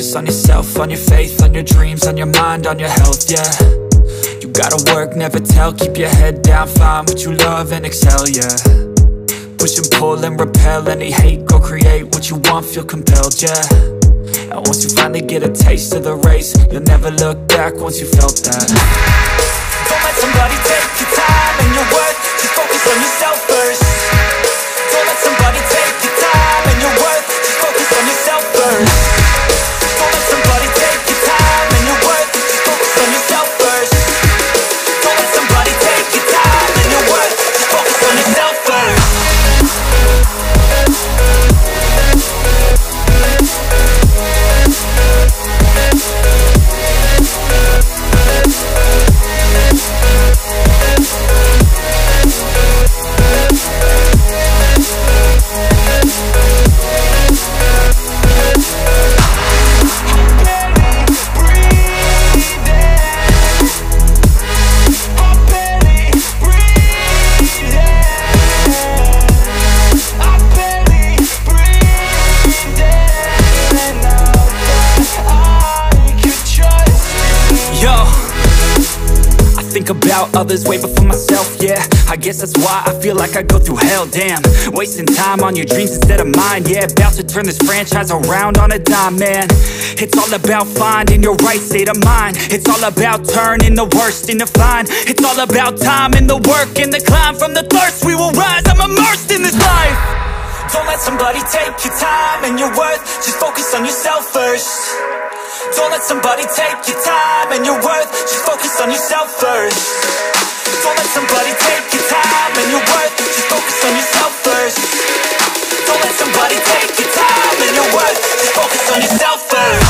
focus on yourself, on your faith, on your dreams, on your mind, on your health, yeah. You gotta work, never tell, keep your head down, find what you love and excel, yeah. Push and pull and repel any hate, go create what you want, feel compelled, yeah. And once you finally get a taste of the race, you'll never look back once you felt that. Don't let somebody take your time and your worth, just focus on yourself first. Don't let somebody take your time and your worth, just focus on yourself first. Don't let somebody take your time and your worth, just focus on yourself first. Don't let somebody take your time and your worth, just focus on yourself first. About others way before myself, yeah. I guess that's why I feel like I go through hell, damn. Wasting time on your dreams instead of mine, yeah. About to turn this franchise around on a dime, man. It's all about finding your right state of mind. It's all about turning the worst into fine. It's all about time and the work and the climb. From the thirst we will rise, I'm immersed in this life. Don't let somebody take your time and your worth, just focus on yourself first. Don't let somebody take your time and your worth, just focus on yourself first. Don't let somebody take your time and your worth, just focus on yourself first. Don't let somebody take your time and your worth, just focus on yourself first.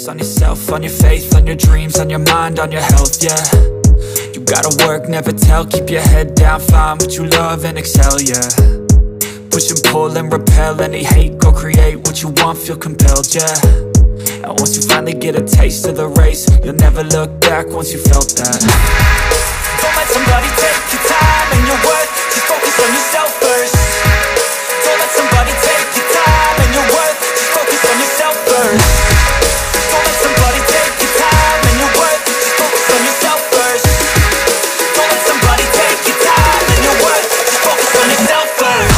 On yourself, on your faith, on your dreams, on your mind, on your health, yeah. You gotta work, never tell, keep your head down, find what you love and excel, yeah. Push and pull and repel any hate, go create what you want, feel compelled, yeah. And once you finally get a taste of the race, you'll never look back once you felt that. Don't let somebody take your time and your worth, just focus on yourself first. Don't let somebody take your time and your worth, just focus on yourself first. Don't let somebody take your time and your worth, just focus on yourself first. Don't let somebody take your time and your worth, just focus on yourself first.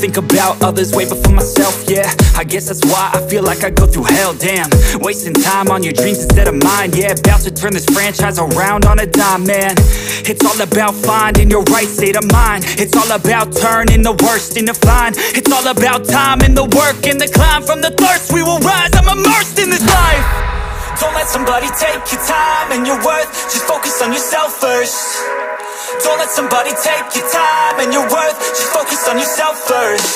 Think about others way before myself, yeah. I guess that's why I feel like I go through hell, damn. Wasting time on your dreams instead of mine, yeah. About to turn this franchise around on a dime, man. It's all about finding your right state of mind. It's all about turning the worst into fine. It's all about time and the work and the climb. From the thirst we will rise, I'm immersed in this life. Don't let somebody take your time and your worth, just focus on yourself first. Don't let somebody take your time and your worth, just focus on yourself first.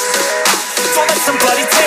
Don't let somebody take